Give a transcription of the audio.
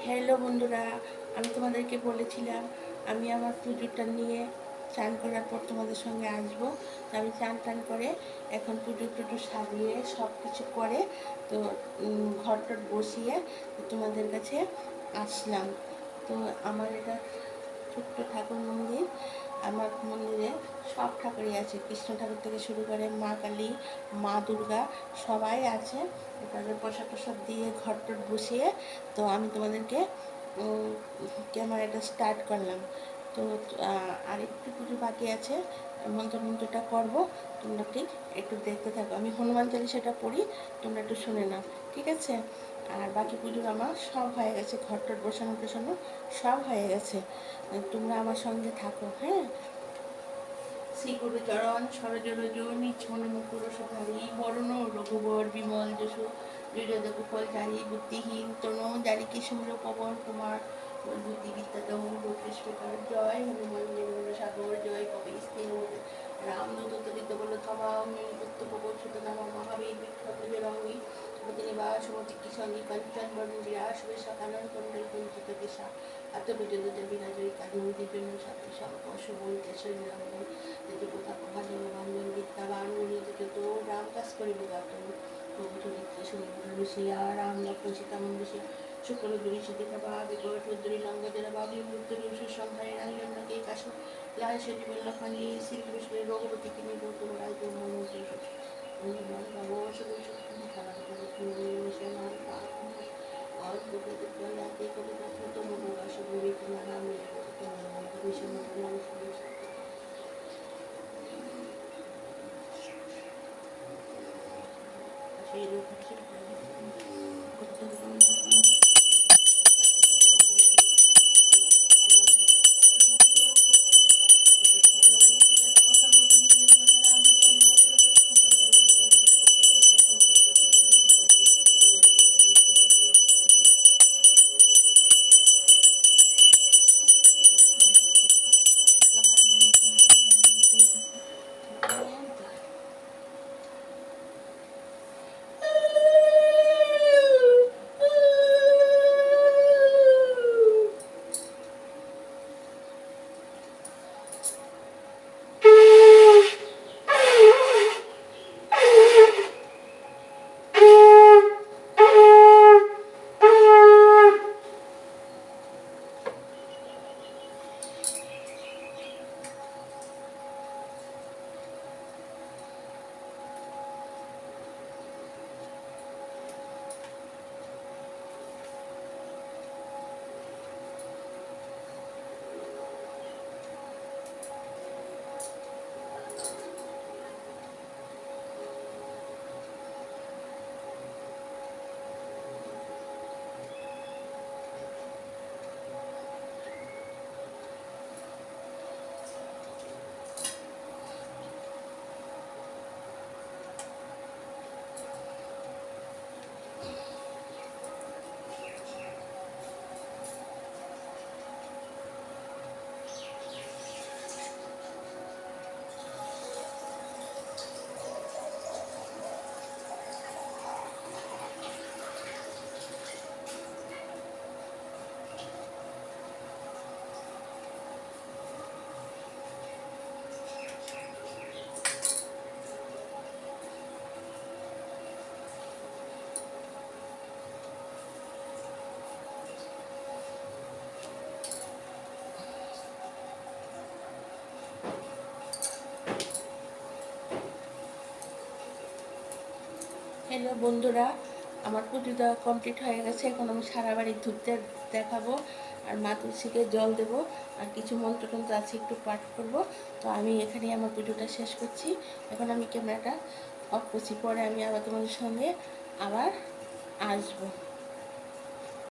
Hello বন্ধুরা, আমি তোমাদেরকে বলেছিলাম আমি আমার পুজোটা নিয়ে চান করার পর তোমাদের সঙ্গে আসবো। তো আমি চান টান করে এখন পুজো টুজো সাজিয়ে সব কিছু করে তো ঘরটা বসিয়ে তোমাদের কাছে আসলাম। তো আমার এটা ছোট্ট ঠাকুর মন্দির। আমার মন্দিরে সব ঠাকুরই আছে, কৃষ্ণ ঠাকুর থেকে শুরু করে মা কালী, মা দুর্গা সবাই আছে। তাদের প্রসাদ প্রসাদ দিয়ে ঘরটর বসিয়ে তো আমি তোমাদেরকে ক্যামেরাটা স্টার্ট করলাম। তো আরেকটু পুজো বাকি আছে, মন্ত্রটা করবো। তোমরা ঠিক একটু দেখতে থাকো, আমি হনুমান চালিশাটা পড়ি, তোমরা একটু শুনে নাও, ঠিক আছে? আর বাকি পুজো আমার সব হয়ে গেছে, ঘরটর বসানো টোসানো সব হয়ে গেছে। তোমরা আমার সঙ্গে থাকো, হ্যাঁ। শ্রীগুরুচরণ সরজরজ নিচ্ছন মুকুর সুধারী বরণ রঘুবর বিমল যশু দুর্যোধ কুফল চারি বুদ্ধিহীন তনু জারি কিশোর পবন কুমার বুদ্ধি বিদ্যা দৌড় কৃষ্ণকার জয় হনুমান সাগর জয় কবি স্নেহ রামদূত তরিত বল ক্ষমা পুত্র প্রবল সুত নামা মহাবীর বিখ্যাত রঙ্গী নিবাস মতি কিশঙ্গী কাঞ্চন বরণ বিরাস বেশাকানন কন্ডল কুঞ্চিত দিশা আত্মবিজয় বিরাজয় কাজল দিব্য সাথে সংকর্ষ বল কেশরী রামবল যতটা ভাজন ভাঞ্জন বিদ্যাবান গুণিত রাম কাজ করিব গাতন প্রভু চরিত্র সুন্দর ঋষিয়া রাম লক্ষ্মণ সীতামন ঋষিয়া শুক্র দুরি সীতা বা বিকট উদ্দরী লঙ্গদের বা বিমুদ্দরী সংহারে রাঙ্গনকে কাশ লাল সেটি বল্লখানি শ্রীকৃষ্ণ রঘুপতি তিনি গৌতম রায় ব্রহ্মণ বাবু শুধু শক্তি খেলা মিশনার और लोगों को लाते कभी कभी तो लोगों का शुभ भी तुम्हारा मिले तो मिशन बनाना शुरू ये लोग अच्छे হ্যালো বন্ধুরা, আমার পুজো দেওয়া কমপ্লিট হয়ে গেছে। এখন আমি সারা বাড়ি ধুতে দেখাবো আর মা তুলসীকে জল দেবো আর কিছু মন্ত্রতন্ত্র আছে একটু পাঠ করব। তো আমি এখানে আমার পুজোটা শেষ করছি। এখন আমি ক্যামেরাটা অফ করছি, পরে আমি আবার তোমাদের সঙ্গে আবার আসবো।